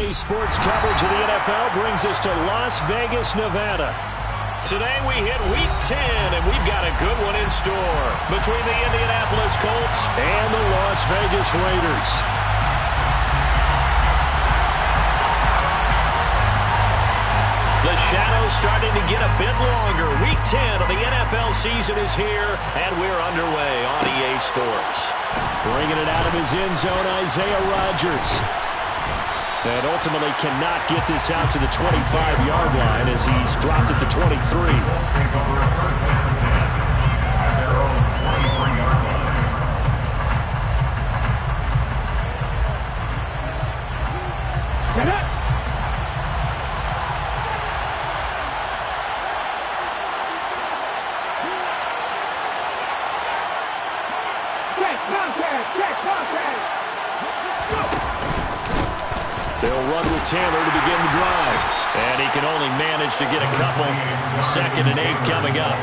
EA Sports coverage of the NFL brings us to Las Vegas, Nevada. Today we hit Week 10, and we've got a good one in store between the Indianapolis Colts and the Las Vegas Raiders. The shadow's starting to get a bit longer. Week 10 of the NFL season is here, and we're underway on EA Sports. Bringing it out of his end zone, Isaiah Rodgers. And ultimately cannot get this out to the 25-yard line as he's dropped at the 23. They'll run with Taylor to begin the drive. And he can only manage to get a couple. 2nd and 8 coming up.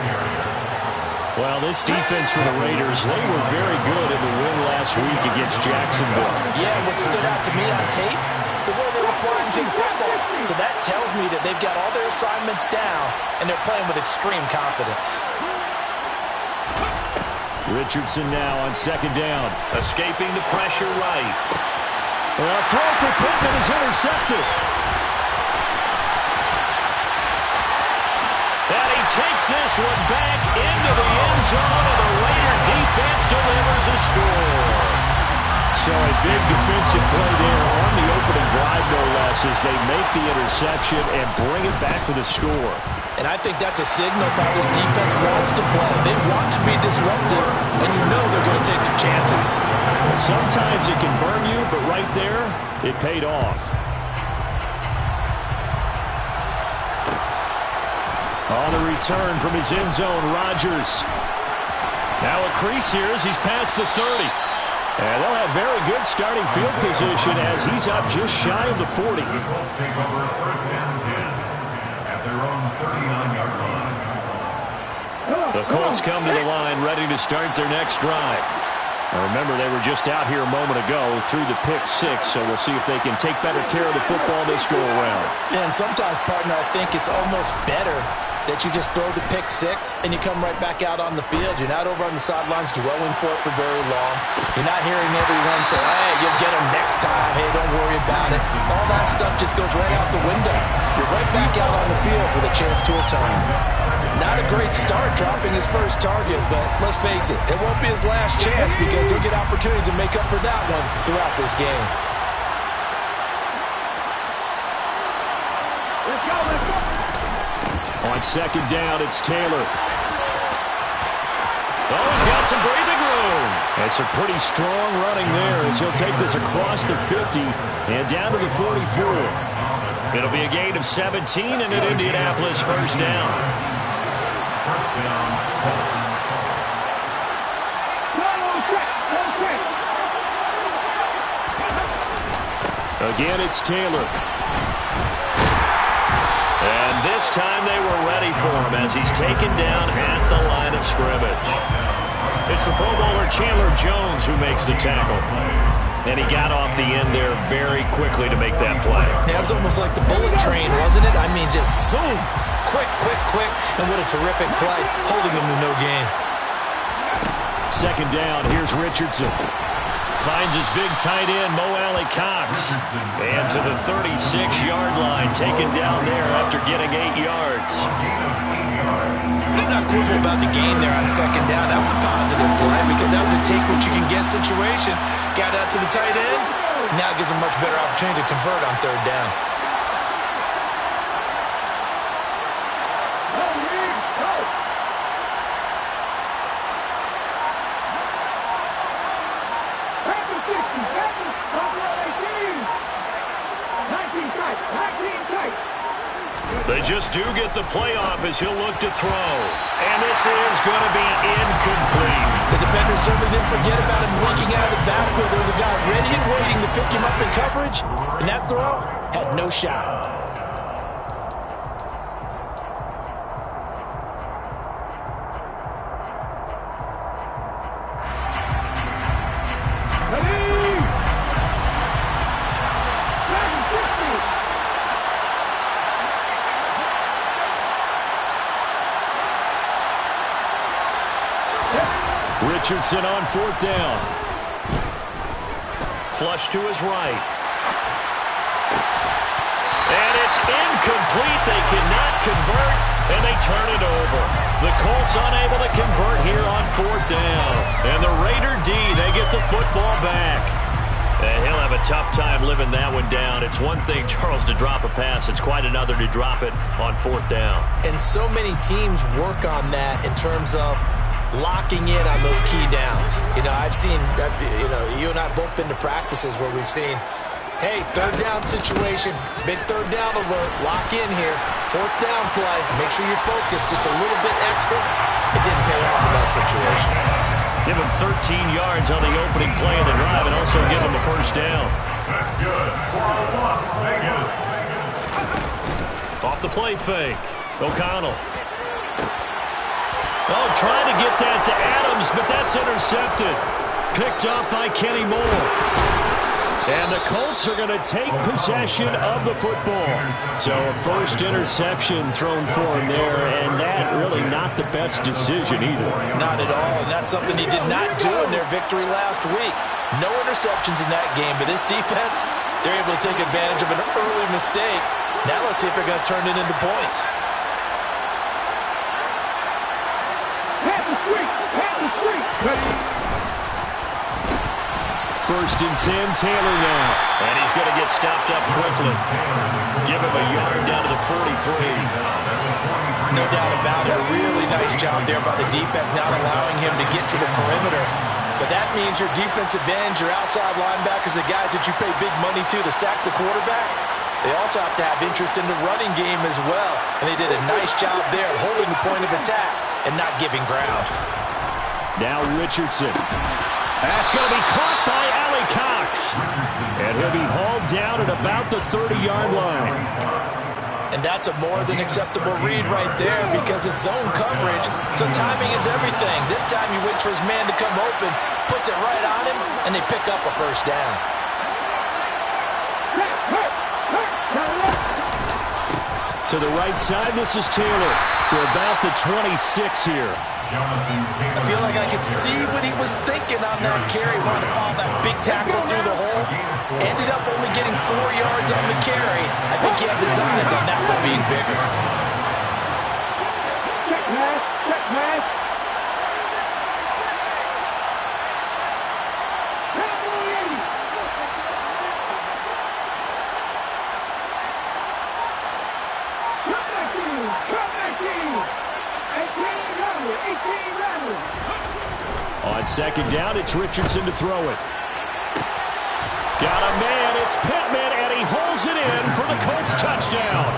Well, this defense for the Raiders, they were very good in the win last week against Jacksonville. Yeah, what stood out to me on tape, the way they were flying to the football. So that tells me that they've got all their assignments down, and they're playing with extreme confidence. Richardson now on 2nd down. Escaping the pressure right. Well, throw for Pittman is intercepted. And he takes this one back into the end zone, and the Raider defense delivers a score. So a big defensive play there on the opening drive, no less, as they make the interception and bring it back for the score. And I think that's a signal of how this defense wants to play. They want to be disruptive, and you know they're going to take some chances. Sometimes it can burn you, but right there, it paid off. On the return from his end zone, Rodgers. Now a crease here as he's past the 30. And they'll have very good starting field position as he's up just shy of the 40. The Colts take over 1st and 10 at their own 39-yard line. The Colts come to the line ready to start their next drive. Now remember, they were just out here a moment ago through the pick 6, so we'll see if they can take better care of the football this go around. And sometimes, partner, I think it's almost better that you just throw the pick 6 and you come right back out on the field. You're not over on the sidelines dwelling for it for very long. You're not hearing everyone say, hey, you'll get him next time. Hey, don't worry about it. All that stuff just goes right out the window. You're right back out on the field with a chance to atone. Not a great start dropping his first target, but let's face it, it won't be his last chance because he'll get opportunities to make up for that one throughout this game. On 2nd down, it's Taylor. Oh, he's got some breathing room. And some pretty strong running there as he'll take this across the 50 and down to the 44. It'll be a gain of 17 and an Indianapolis 1st down. Again, it's Taylor. And this time they were ready for him as he's taken down at the line of scrimmage. It's the Pro Bowler Chandler Jones who makes the tackle. And he got off the end there very quickly to make that play. That was almost like the bullet train, wasn't it? I mean, just zoom. Quick, quick, quick. And what a terrific play, holding him to no gain. 2nd down, here's Richardson. Finds his big tight end, Mo Alley-Cox. And to the 36-yard line, taken down there after getting 8 yards. I'm not quibble about the gain there on 2nd down. That was a positive play because that was a take-what-you-can-get situation. Got out to the tight end. Now it gives him a much better opportunity to convert on 3rd down. They just do get the playoff as he'll look to throw. And this is going to be incomplete. The defender certainly didn't forget about him leaking out of the backfield. There was a guy ready and waiting to pick him up in coverage. And that throw had no shot. Richardson on 4th down. Flush to his right. And it's incomplete. They cannot convert, and they turn it over. The Colts unable to convert here on 4th down. And the Raider D, they get the football back. And he'll have a tough time living that one down. It's one thing, Charles, to drop a pass. It's quite another to drop it on 4th down. And so many teams work on that in terms of locking in on those key downs. I've seen, you and I have both been to practices where we've seen, hey, 3rd down situation, big 3rd down alert, lock in here, 4th down play, make sure you're focused just a little bit extra. It didn't pay off in that situation. Give him 13 yards on the opening play of the drive and also give him a 1st down. That's good for Las Vegas. Off the play fake. O'Connell. Oh, trying to get that to Adams, but that's intercepted. Picked up by Kenny Moore. And the Colts are going to take possession of the football. So a first interception thrown for him there, and that really not the best decision either. Not at all, and that's something he did not do in their victory last week. No interceptions in that game, but this defense, they're able to take advantage of an early mistake. Now let's see if they're going to turn it into points. First and 10, Taylor now. And he's going to get stopped up quickly. Give him a yard down to the 43. No doubt about it. A really nice job there by the defense, not allowing him to get to the perimeter. But that means your defensive ends, your outside linebackers, the guys that you pay big money to sack the quarterback, they also have to have interest in the running game as well. And they did a nice job there holding the point of attack and not giving ground. Now Richardson. That's going to be caught by Allie Cox. And he'll be hauled down at about the 30-yard line. And that's a more than acceptable read right there because it's zone coverage, so timing is everything. This time he waits for his man to come open, puts it right on him, and they pick up a 1st down. To the right side, this is Taylor to about the 26 here. I feel like I could see what he was thinking on that carry. Wanted to follow that big tackle through the hole. Ended up only getting 4 yards on the carry. I think he had designs on that one being bigger. Check pass. On 2nd down, it's Richardson to throw it. Got a man, it's Pittman, and he holds it in for the Colts touchdown.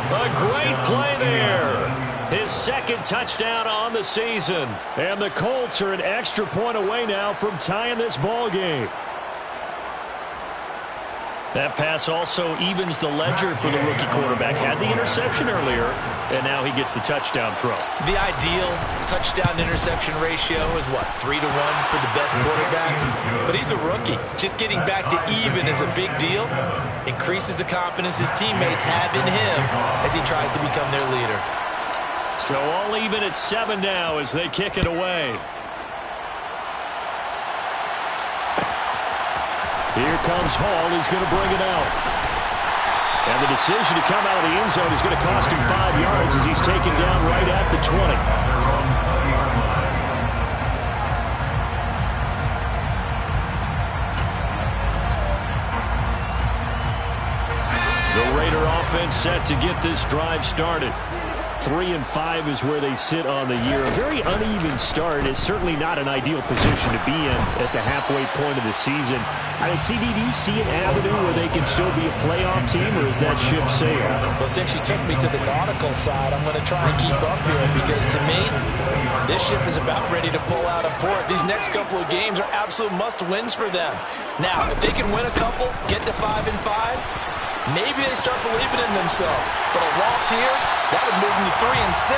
A great play there. His 2nd touchdown on the season. And the Colts are an extra point away now from tying this ball game. That pass also evens the ledger for the rookie quarterback. Had the interception earlier, and now he gets the touchdown throw. The ideal touchdown-interception ratio is, what, 3-1 for the best quarterbacks? But he's a rookie. Just getting back to even is a big deal. Increases the confidence his teammates have in him as he tries to become their leader. So all even at 7 now as they kick it away. Here comes Hall. He's going to bring it out. And the decision to come out of the end zone is going to cost him 5 yards as he's taken down right at the 20. The Raider offense set to get this drive started. 3-5 is where they sit on the year. A very uneven start. It's certainly not an ideal position to be in at the halfway point of the season. CD, do you see an avenue where they can still be a playoff team, or is that ship sailed? Well, since you took me to the nautical side, I'm going to try and keep up here because, to me, this ship is about ready to pull out of port. These next couple of games are absolute must-wins for them. Now, if they can win a couple, get to 5-5, maybe they start believing in themselves. But a loss here, that would move them to 3-6.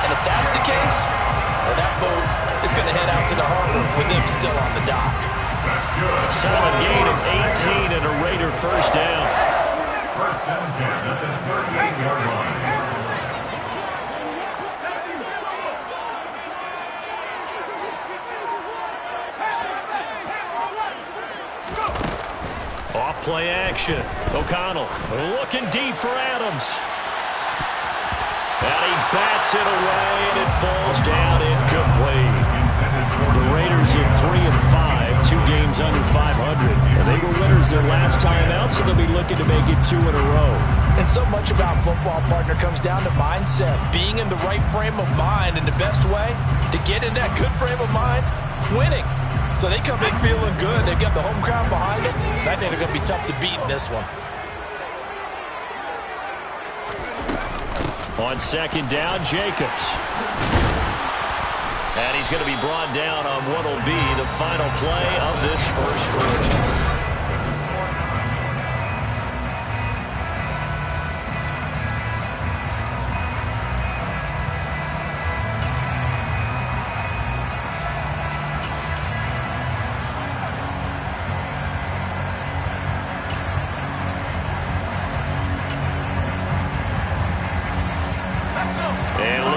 And if that's the case, well, that boat is going to head out to the harbor with them still on the dock. Solid gain of 18 and a Raider 1st down. 1st and 10 at the 38-yard line. play action. O'Connell looking deep for Adams. And he bats it away, and it falls down incomplete. The Raiders in 3-5, 2 games under 500. And they were winners their last time out, so they'll be looking to make it 2 in a row. And so much about football, partner, comes down to mindset. Being in the right frame of mind, and the best way to get in that good frame of mind, winning. So they come in feeling good. They've got the home crowd behind it. I think they're going to be tough to beat in this one. On second down, Jacobs. And he's going to be brought down on what will be the final play of this first quarter.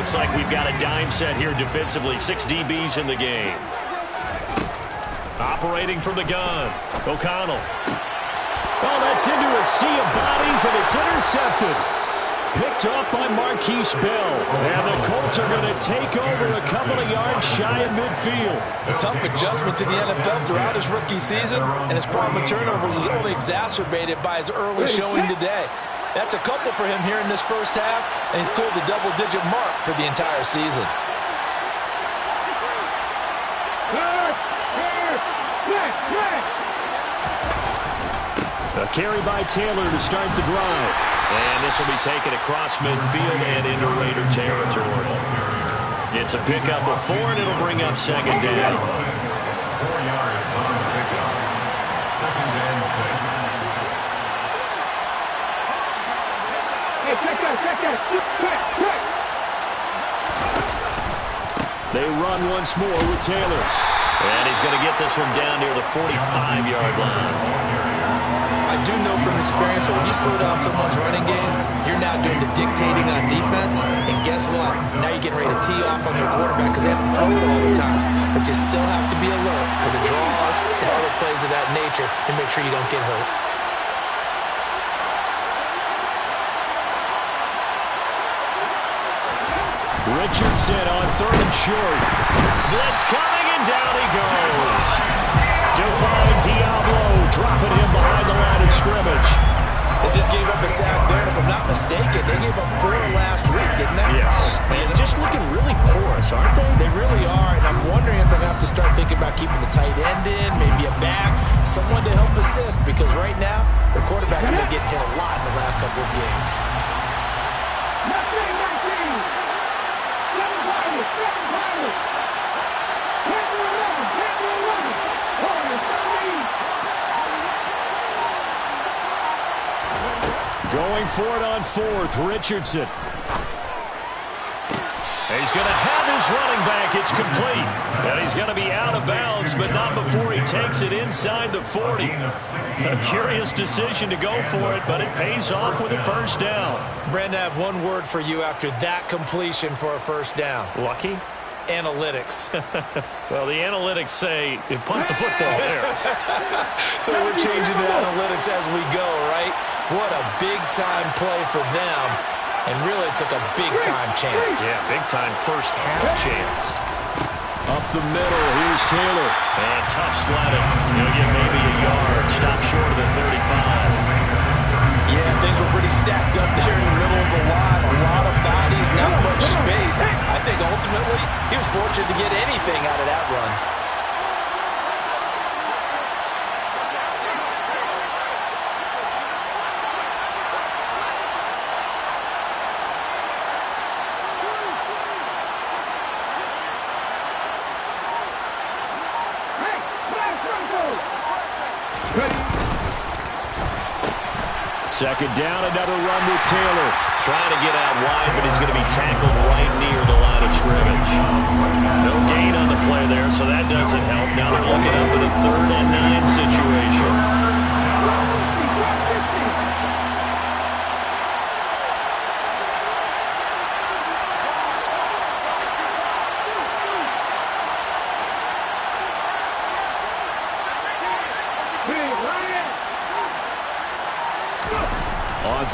Looks like we've got a dime set here defensively. 6 DBs in the game. Operating from the gun. O'Connell. Oh, that's into a sea of bodies, and it's intercepted. Picked up by Marquise Bell. And the Colts are going to take over a couple of yards shy of midfield. A tough adjustment to the NFL throughout his rookie season, and his problem with turnovers is only exacerbated by his early showing today. That's a couple for him here in this first half, and he's cleared the double-digit mark for the entire season. A carry by Taylor to start the drive. And this will be taken across midfield and into Raider territory. It's a pickup of 4, and it'll bring up second down. 4 yards on the pickup. Second and 6. They run once more with Taylor. And he's going to get this one down near the 45-yard line. I do know from experience that when you slow down someone's running game, you're now doing the dictating on defense. And guess what? Now you're getting ready to tee off on their quarterback because they have to throw it all the time. But you still have to be alert for the draws and other plays of that nature and make sure you don't get hurt. Richardson on 3rd and short. Blitz coming, and down he goes. Defying Diablo, dropping him behind the line of scrimmage. They just gave up a sack there, and if I'm not mistaken, they gave up 4 last week, didn't they? Yes. And just looking really porous, aren't they? They really are, and I'm wondering if they're going to have to start thinking about keeping the tight end in, maybe a back, someone to help assist, because right now, their quarterback's been getting hit a lot in the last couple of games. Going for it on 4th, Richardson. He's going to have his running back. It's complete. And he's going to be out of bounds, but not before he takes it inside the 40. A curious decision to go for it, but it pays off with a first down. Brandon, I have one word for you after that completion for a first down. Lucky? Analytics. Well, the analytics say you punt the football there. So we're changing the analytics as we go, right? What a big-time play for them, and really took a big-time chance. Yeah, big-time first half chance. Up the middle, here's Taylor. And tough sledding. He'll get maybe a yard. Stop short of the 35. Yeah, things were pretty stacked up there in the middle of the line. A lot of bodies, not much space. I think ultimately he was fortunate to get anything out of that run. Second down, another run with Taylor. Trying to get out wide, but he's going to be tackled right near the line of scrimmage. No gain on the play there, so that doesn't help. Now they're looking up at a 3rd and 9 situation.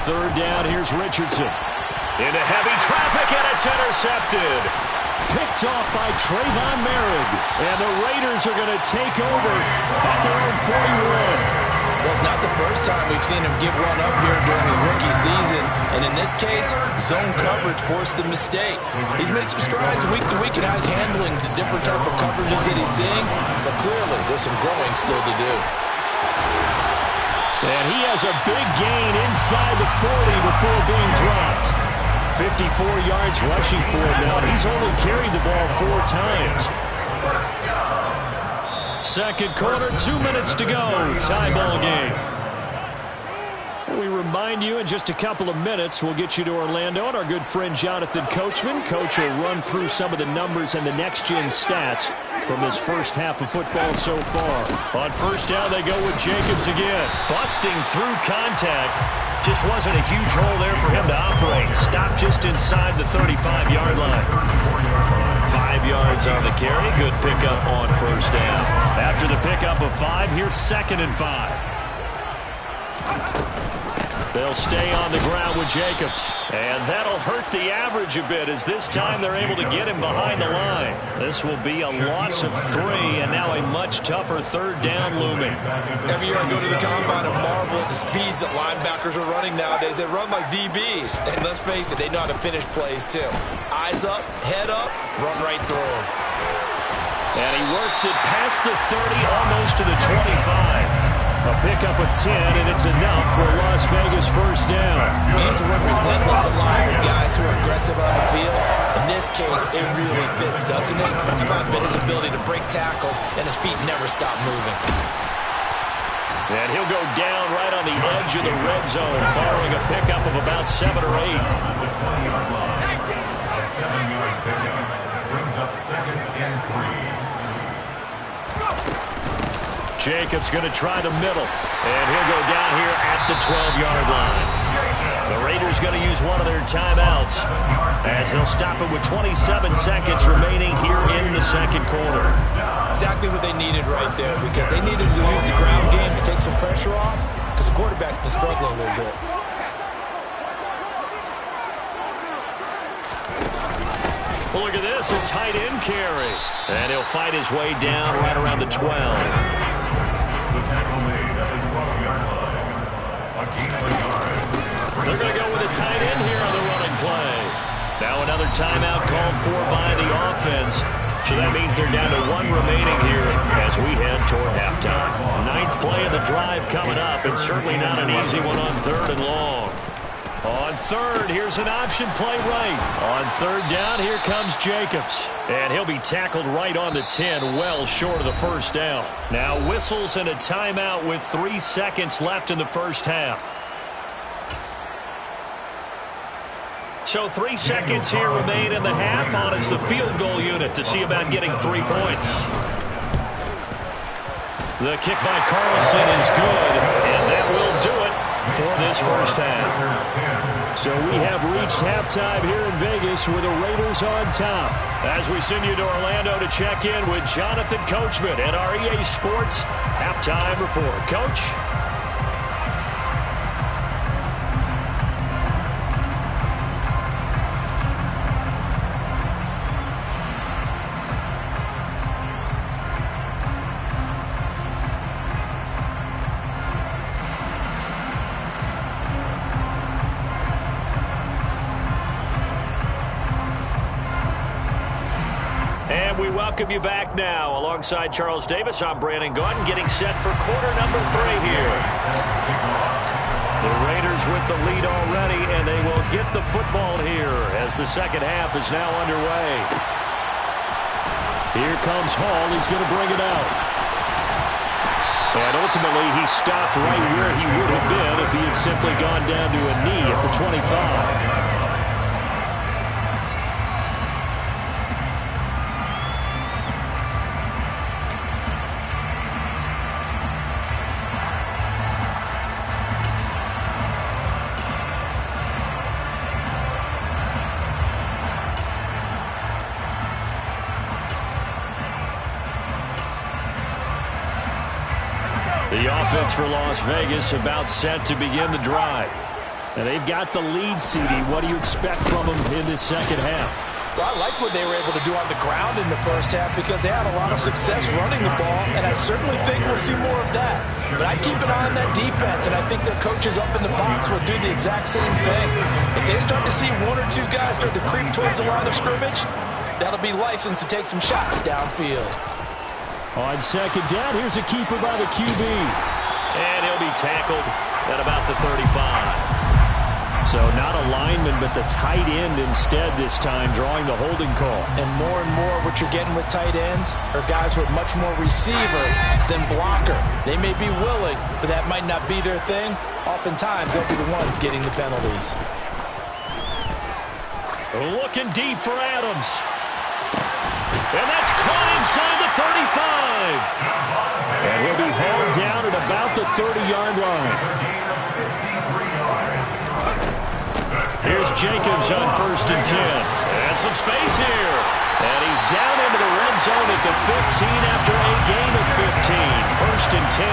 third down, here's Richardson. Into heavy traffic, and it's intercepted. Picked off by Trayvon Merritt. And the Raiders are going to take over at their own 41. Well, it's not the first time we've seen him give one up here during his rookie season. And in this case, zone coverage forced the mistake. He's made some strides week to week in how he's handling the different type of coverages that he's seeing. But clearly, there's some growing still to do. And he has a big gain inside the 40 before being dropped. 54 yards rushing for him now. He's only carried the ball 4 times. Second quarter, 2 minutes to go. Tie ball game. We remind you in just a couple of minutes, we'll get you to Orlando and our good friend Jonathan Coachman. Coach will run through some of the numbers and the next-gen stats from this first half of football so far. On first down, they go with Jacobs again. Busting through contact. Just wasn't a huge hole there for him to operate. Stopped just inside the 35-yard line. 5 yards on the carry. Good pickup on first down. After the pickup of 5, here's 2nd and 5. They'll stay on the ground with Jacobs. And that'll hurt the average a bit as this time they're able to get him behind the line. This will be a loss of 3 and now a much tougher third down looming. Every year I go to the combine and marvel at the speeds that linebackers are running nowadays. They run like DBs. And let's face it, they know how to finish plays too. Eyes up, head up, run right through them. And he works it past the 30, almost to the 25. A pickup of 10, and it's enough for a Las Vegas first down. We used to work relentless a lot with guys who are aggressive on the field. In this case, it really fits, doesn't it? He might have been his ability to break tackles, and his feet never stop moving. And he'll go down right on the edge of the red zone, following a pickup of about 7 or 8. A 7-yard pickup brings up 2nd and 3. Jacobs going to try the middle, and he'll go down here at the 12-yard line. The Raiders going to use one of their timeouts as they'll stop it with 27 seconds remaining here in the second quarter. Exactly what they needed right there, because they needed to use the ground game to take some pressure off, because the quarterback's been struggling a little bit. Well, look at this, a tight end carry. And he'll fight his way down right around the 12. The tackle made at the 12-yard line. A gain of a yard. They're going to go with a tight end here on the running play. Now another timeout called for by the offense. So that means they're down to 1 remaining here as we head toward halftime. 9th play of the drive coming up, and certainly not an easy one on 3rd and long. On 3rd, here's an option play right. On 3rd down, here comes Jacobs. And he'll be tackled right on the 10, well short of the first down. Now whistles and a timeout with 3 seconds left in the first half. So 3 seconds here remain in the half. On is the field goal unit to see about getting 3 points. The kick by Carlson is good, and that will do it for this first half. So we have reached halftime here in Vegas with the Raiders on top. As we send you to Orlando to check in with Jonathan Coachman at our EA Sports Halftime Report. Coach? Welcome you back now. Alongside Charles Davis, I'm Brandon Gordon, getting set for quarter number 3 here. The Raiders with the lead already, and they will get the football here as the second half is now underway. Here comes Hall. He's going to bring it out. And ultimately, he stopped right where he would have been if he had simply gone down to a knee at the 25. The offense for Las Vegas about set to begin the drive. And they've got the lead, CD. What do you expect from them in this second half? Well, I like what they were able to do on the ground in the first half because they had a lot of success running the ball, and I certainly think we'll see more of that. But I keep an eye on that defense, and I think their coaches up in the box will do the exact same thing. If they start to see one or two guys start to creep towards the line of scrimmage, that'll be licensed to take some shots downfield. On second down, here's a keeper by the QB. And he'll be tackled at about the 35. So not a lineman, but the tight end instead this time, drawing the holding call. And more what you're getting with tight ends are guys with much more receiver than blocker. They may be willing, but that might not be their thing. Oftentimes, they'll be the ones getting the penalties. Looking deep for Adams. And that's caught inside the 35. And he'll be hauled down at about the 30-yard line. Here's Jacobs on 1st and 10. And some space here. And he's down into the red zone at the 15 after a gain of 15. 1st and 10.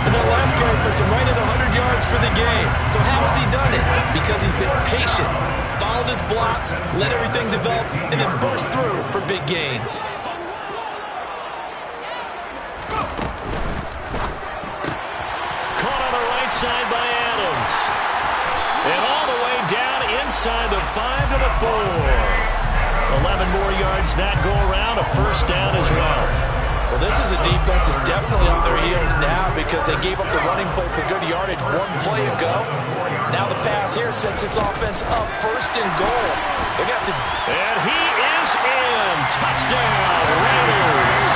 And that last carry puts him right at 100 yards for the game. So how has he done it? Because he's been patient, followed his blocks, let everything develop, and then burst through for big gains. Caught on the right side by Adams. And all the way down inside the 5 to the 4. 11 more yards that go around, a first down as well. Well, this is a defense that's definitely on their heels now because they gave up the running play for good yardage one play ago. Now the pass here sets this offense up 1st and goal. They got to... And he is in. Touchdown, Raiders.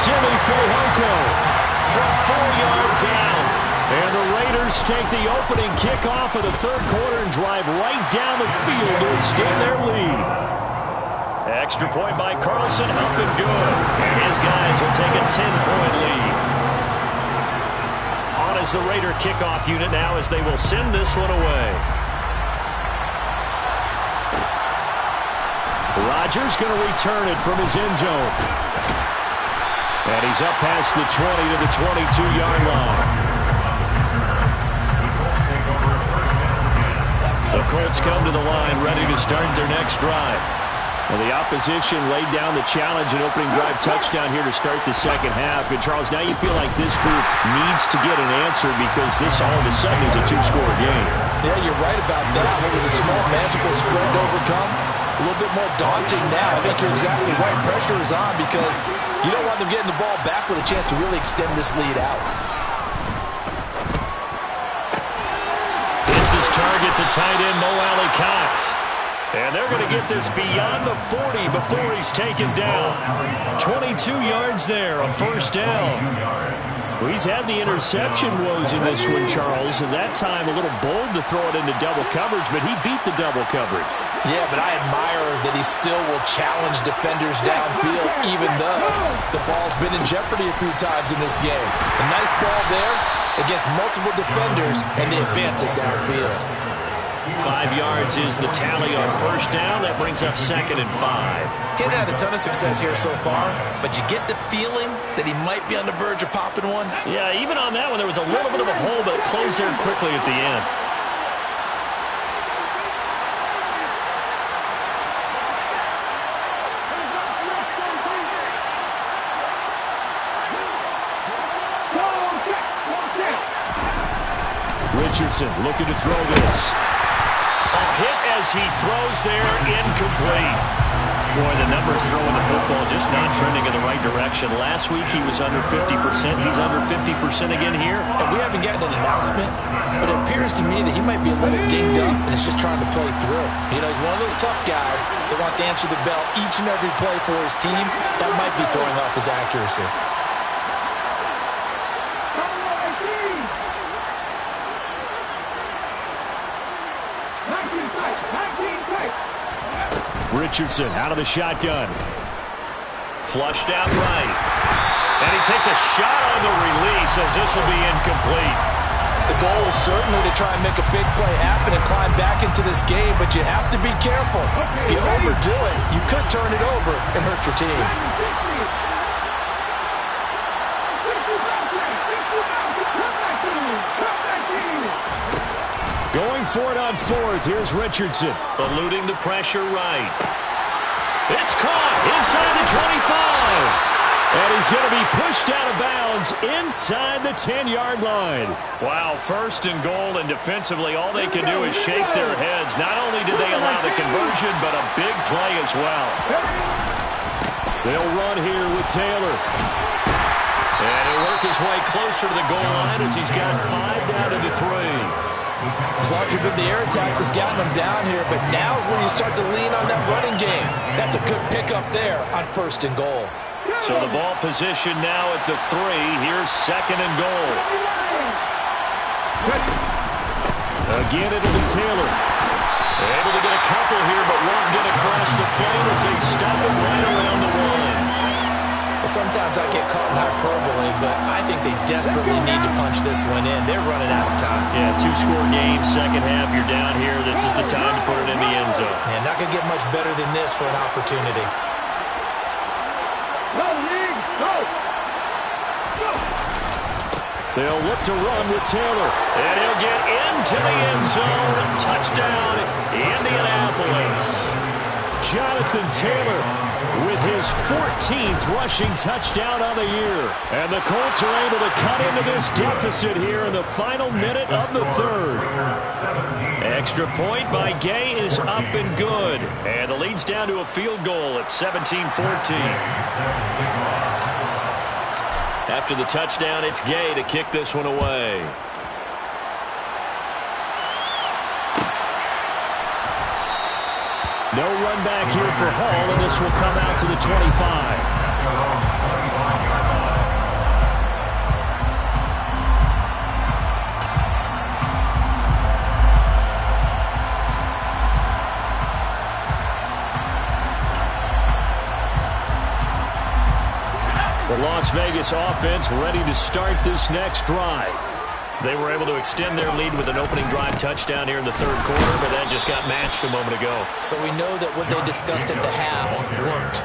Simi Fehoko from 4 yards out. And the Raiders take the opening kickoff of the third quarter and drive right down the field to extend their lead. Extra point by Carlson, helping good. And his guys will take a 10-point lead. On as the Raider kickoff unit now as they will send this one away. Rodgers going to return it from his end zone. And he's up past the 20 to the 22-yard line. The Colts come to the line, ready to start their next drive. Well, the opposition laid down the challenge and opening drive touchdown here to start the second half. And, Charles, now you feel like this group needs to get an answer because this all of a sudden is a two-score game. Yeah, you're right about that. It was a small, magical spread to overcome. A little bit more daunting now. I think you're exactly right. Pressure is on because you don't want them getting the ball back with a chance to really extend this lead out. Target the tight end, Mo Alley-Cox. And they're going to get this beyond the 40 before he's taken down. 22 yards there, a first down. Well, he's had the interception woes in this one, Charles, and that time a little bold to throw it into double coverage, but he beat the double coverage. Yeah, but I admire that he still will challenge defenders downfield, even though the ball's been in jeopardy a few times in this game. A nice ball there against multiple defenders, and they advance it downfield. 5 yards is the tally on first down. That brings up 2nd and 5. He hasn't had a ton of success here so far, but you get the feeling that he might be on the verge of popping one. Yeah, even on that one, there was a little bit of a hole, but it closed there quickly at the end. Richardson looking to throw this. A hit as he throws there, incomplete. Boy, the numbers throwing the football just not trending in the right direction. Last week he was under 50%. He's under 50% again here. And we haven't gotten an announcement, but it appears to me that he might be a little dinged up and is just trying to play through. You know, he's one of those tough guys that wants to answer the bell each and every play for his team. That might be throwing off his accuracy. Richardson out of the shotgun. Flushed out right. And he takes a shot on the release as this will be incomplete. The goal is certainly to try and make a big play happen and climb back into this game, but you have to be careful. If you overdo it, you could turn it over and hurt your team. for it on fourth. Here's Richardson. Eluding the pressure right. It's caught inside the 25. And he's going to be pushed out of bounds inside the 10-yard line. Wow, first and goal, and defensively all they can do is shake their heads. Not only did they allow the conversion, but a big play as well. They'll run here with Taylor. And he'll work his way closer to the goal line as he's got 5 down to the 3. It's largely been the air attack that's gotten them down here, but now is where you start to lean on that running game. That's a good pickup there on first and goal. So the ball position now at the 3. Here's second and goal. Again into the Taylor. Able to get a couple here, but won't get across the plane as they stop it right around the 1. Sometimes I get caught in hyperbole, but I think they desperately need to punch this one in. They're running out of time. Yeah, 2-score game, second half. You're down here. This is the time to put it in the end zone. Yeah, not going to get much better than this for an opportunity. They'll look to run with Taylor. And he'll get into the end zone. Touchdown, Indianapolis. Jonathan Taylor with his 14th rushing touchdown on the year. And the Colts are able to cut into this deficit here in the final minute of the third. Extra point by Gay is up and good. And the lead's down to a field goal at 17-14. After the touchdown, it's Gay to kick this one away. No run back here for Hall, and this will come out to the 25. The Las Vegas offense ready to start this next drive. They were able to extend their lead with an opening drive touchdown here in the third quarter, but that just got matched a moment ago. So we know that what they discussed at the half worked.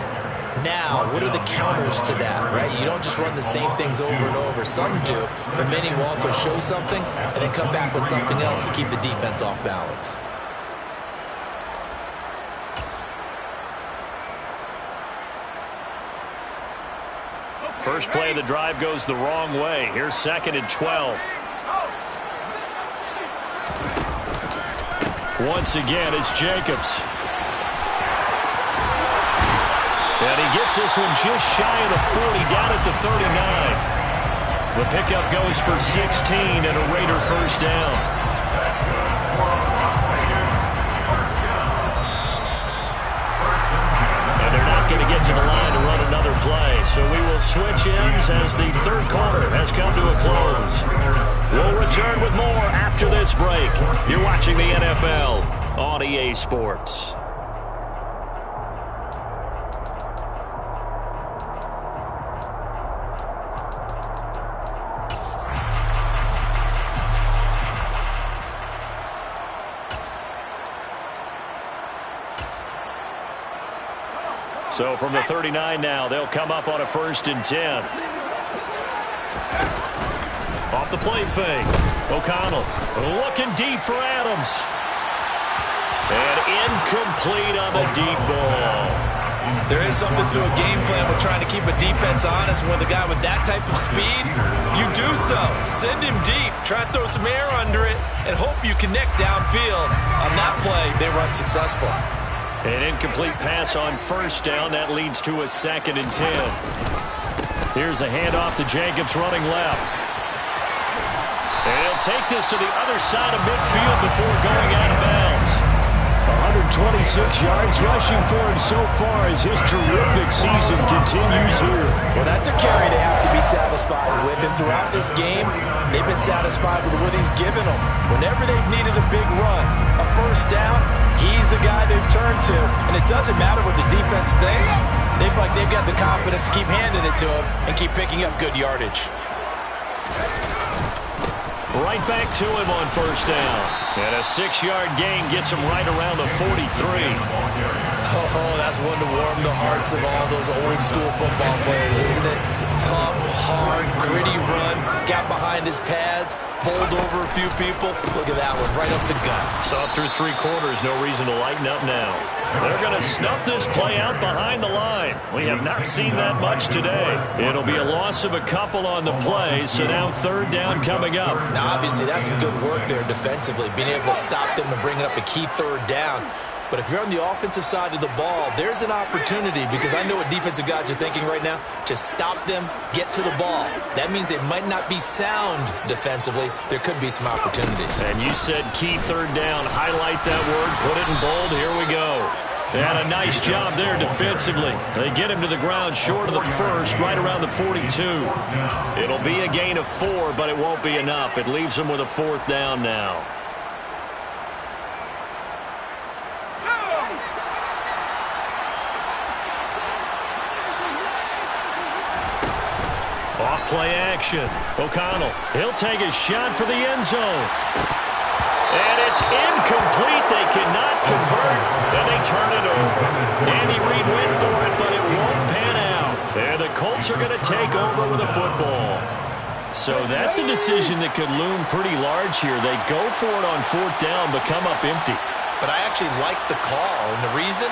Now, what are the counters to that, right? You don't just run the same things over and over. Some do, but many will also show something and then come back with something else to keep the defense off balance. First play of the drive goes the wrong way. Here's second and 12. Once again, it's Jacobs. And he gets this one just shy of the 40, down at the 39. The pickup goes for 16 and a Raider first down. Going to get to the line to run another play. So we will switch ends as the third quarter has come to a close. We'll return with more after this break. You're watching the NFL on EA Sports. So from the 39 now, they'll come up on a 1st and 10. Off the play fake. O'Connell looking deep for Adams. And incomplete on the deep ball. There is something to a game plan with trying to keep a defense honest. When the guy with that type of speed, you do so. Send him deep. Try to throw some air under it and hope you connect downfield. On that play, they were unsuccessful. An incomplete pass on first down. That leads to a 2nd and 10. Here's a handoff to Jacobs running left. And he'll take this to the other side of midfield before going out of bounds. 126 yards rushing for him so far as his terrific season continues here. Well, that's a carry they have to be satisfied with. And throughout this game, they've been satisfied with what he's given them. Whenever they've needed a big run, a first down, he's the guy they've turned to. And it doesn't matter what the defense thinks. They've got the confidence to keep handing it to him and keep picking up good yardage. Right back to him on first down. And a 6-yard gain gets him right around the 43. Oh, that's one to warm the hearts of all those old-school football players, isn't it? Tough, hard, gritty run, got behind his pads, bowled over a few people. Look at that one, right up the gut. Saw it through 3 quarters, no reason to lighten up now. They're going to snuff this play out behind the line. We have not seen that much today. It'll be a loss of a couple on the play, so now 3rd down coming up. Now, obviously, that's some good work there defensively, being able to stop them and bring it up a key 3rd down. But if you're on the offensive side of the ball, there's an opportunity, because I know what defensive guys are thinking right now. Just stop them, get to the ball. That means they might not be sound defensively. There could be some opportunities. And you said key 3rd down. Highlight that word, put it in bold. Here we go. They had a nice job there defensively. They get him to the ground short of the 1st, right around the 42. It'll be a gain of 4, but it won't be enough. It leaves them with a 4th down now. Off-play action. O'Connell, he'll take a shot for the end zone. And it's incomplete. They cannot convert, and they turn it over. Andy Reid went for it, but it won't pan out. And the Colts are going to take over with a football. So that's a decision that could loom pretty large here. They go for it on 4th down, but come up empty. But I actually like the call, and the reason?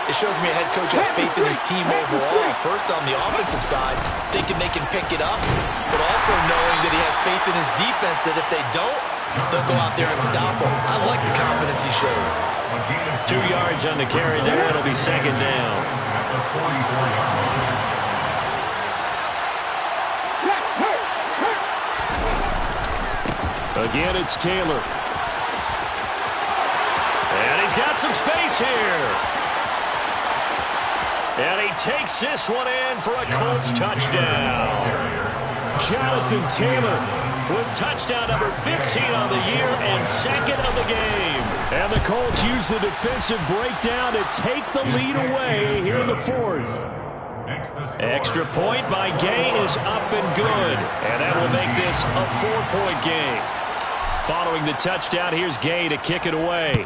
It shows me a head coach has faith in his team overall. First, on the offensive side, thinking they can pick it up, but also knowing that he has faith in his defense that if they don't, they'll go out there and stop him. I like the confidence he showed. 2 yards on the carry there. It'll be 2nd down. Again, it's Taylor. And he's got some space here. And he takes this one in for a Colts touchdown. Jonathan Taylor with touchdown number 15 on the year and 2nd of the game. And the Colts use the defensive breakdown to take the lead away here in the 4th. Extra point by Gay is up and good. And that will make this a 4-point game. Following the touchdown, here's Gay to kick it away.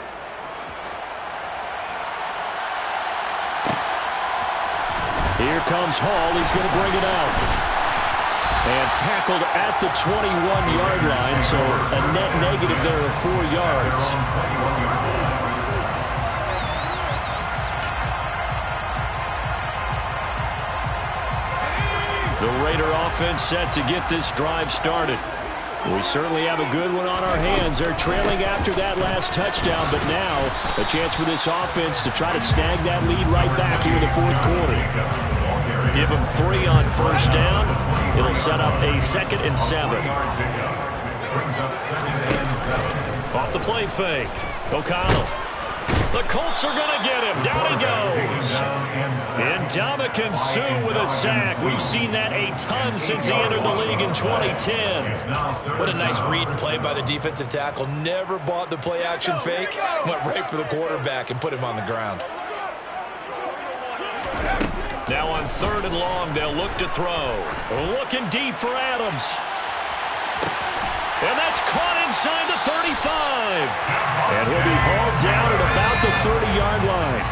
Here comes Hall. He's going to bring it out. And tackled at the 21-yard line, so a net negative there of 4 yards. The Raider offense set to get this drive started. We certainly have a good one on our hands. They're trailing after that last touchdown, but now a chance for this offense to try to snag that lead right back here in the 4th quarter. Give them 3 on 1st down. It'll set up a 2nd and 7. Off the play fake. O'Connell. The Colts are going to get him. Down he goes. And Ndamukong Suh with a sack. We've seen that a ton since he entered the league in 2010. What a nice read and play by the defensive tackle. Never bought the play-action fake. Went right for the quarterback and put him on the ground. Now on 3rd and long, they'll look to throw. Looking deep for Adams. And that's caught inside the 35. And he'll be hauled down at about the 30-yard line.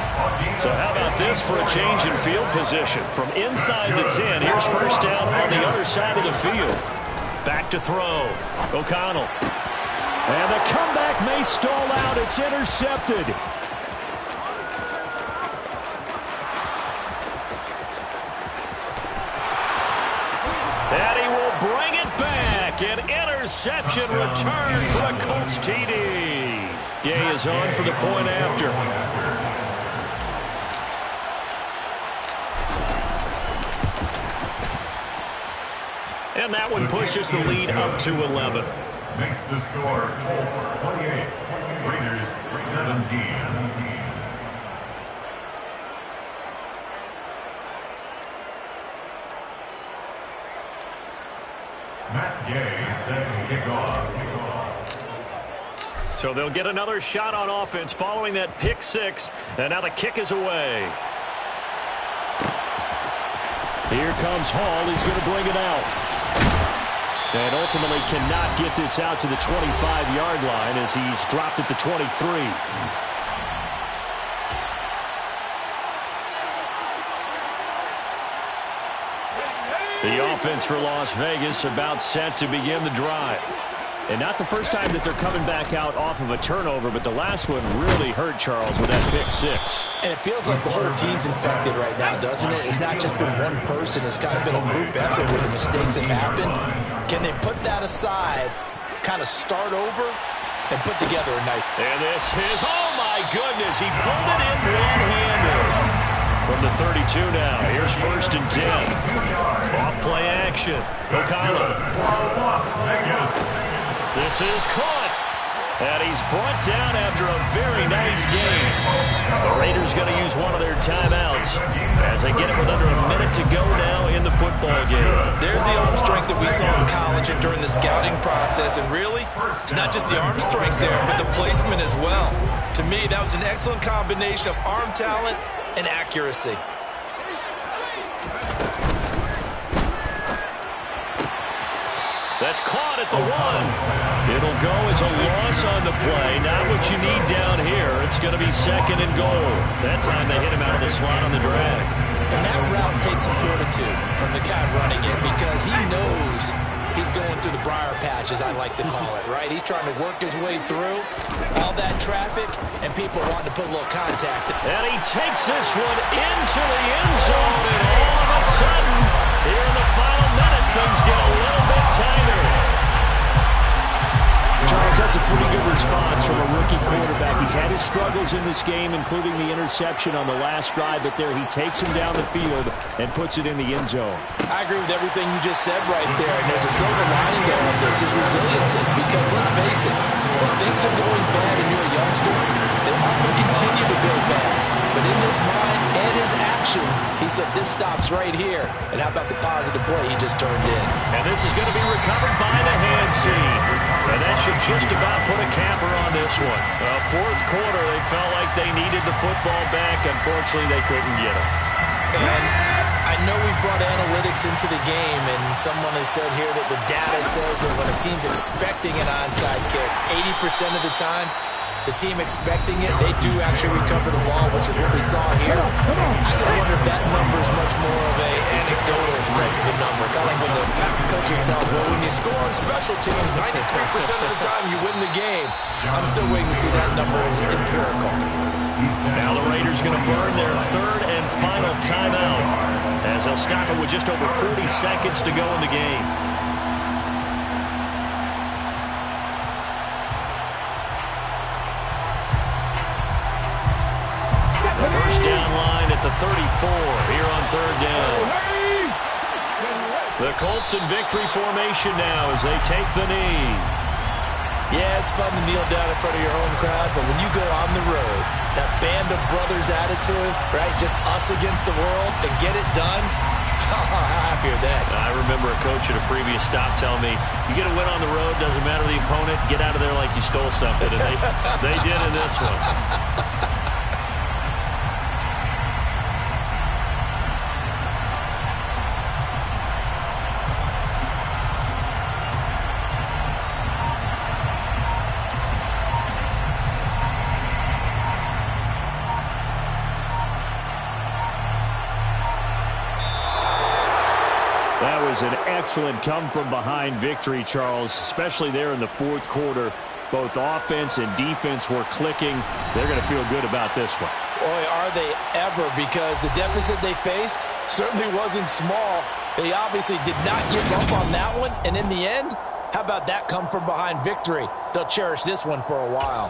So how about this for a change in field position? From inside the 10, here's 1st down on the other side of the field. Back to throw. O'Connell. And the comeback may stall out. It's intercepted. And he will bring it back. An interception return for a Colts TD. Gay is on for the point after. And that one pushes the lead up to 11. Makes the score Colts 28, Raiders 17. Matt Gay set to kick off. So they'll get another shot on offense following that pick 6. And now the kick is away. Here comes Hall. He's going to bring it out. And ultimately cannot get this out to the 25-yard line as he's dropped at the 23. The offense for Las Vegas about set to begin the drive. And not the first time that they're coming back out off of a turnover, but the last one really hurt Charles with that pick six. And it feels like the whole team's infected right now, doesn't it? It's not just been one person. It's kind of been a group effort where the mistakes have happened. Can they put that aside, kind of start over, and put together a nice... And this is, oh my goodness, he pulled it in one-handed. From the 32 now, here's 1st and 10. Off play action. O'Connell. This is caught. And he's brought down after a very nice game. The Raiders going to use one of their timeouts as they get it with under a minute to go now in the football game. There's the arm strength that we saw in college and during the scouting process. And really, it's not just the arm strength there, but the placement as well. To me, that was an excellent combination of arm talent and accuracy. That's caught at the 1. It'll go as a loss on the play. Not what you need down here. It's going to be 2nd and goal. That time they hit him out of the slot on the drag. And that route takes some fortitude from the guy running it because he knows he's going through the briar patch, as I like to call it, right? He's trying to work his way through all that traffic and people wanting to put a little contact. And he takes this one into the end zone, and all of a sudden, here in the final minute, things get a little bit tighter. Charles, that's a pretty good response from a rookie quarterback. He's had his struggles in this game, including the interception on the last drive, but there he takes him down the field and puts it in the end zone. I agree with everything you just said right there, and there's a silver lining to all of this, is resiliency, because let's face it, when things are going bad and you're a youngster, they aren't going to continue to go bad. But in his mind and his actions, he said, this stops right here. And how about the positive play he just turned in? And this is going to be recovered by the hands team. And that should just about put a capper on this one. Fourth quarter, they felt like they needed the football back. Unfortunately, they couldn't get it. And I know we brought analytics into the game, and someone has said here that the data says that when a team's expecting an onside kick, 80% of the time, the team expecting it, they do actually recover the ball, which is what we saw here. I just wonder if that number is much more of an anecdotal type of a number. Kind of like when the coaches tell us, well, when you score on special teams, 93% of the time you win the game. I'm still waiting to see that number as empirical. Now the Raiders going to burn their 3rd and final timeout as they'll stop it with just over 40 seconds to go in the game. First down line at the 34 here on 3rd down. The Colts in victory formation now as they take the knee. Yeah, it's fun to kneel down in front of your home crowd, but when you go on the road, that band of brothers attitude, right, just us against the world and get it done, how happy are they? I remember a coach at a previous stop telling me, you get a win on the road, doesn't matter the opponent, get out of there like you stole something, and they did in this one. That was an excellent come-from-behind victory, Charles, especially there in the fourth quarter. Both offense and defense were clicking. They're going to feel good about this one. Boy, are they ever, because the deficit they faced certainly wasn't small. They obviously did not give up on that one, and in the end, how about that come-from-behind victory? They'll cherish this one for a while.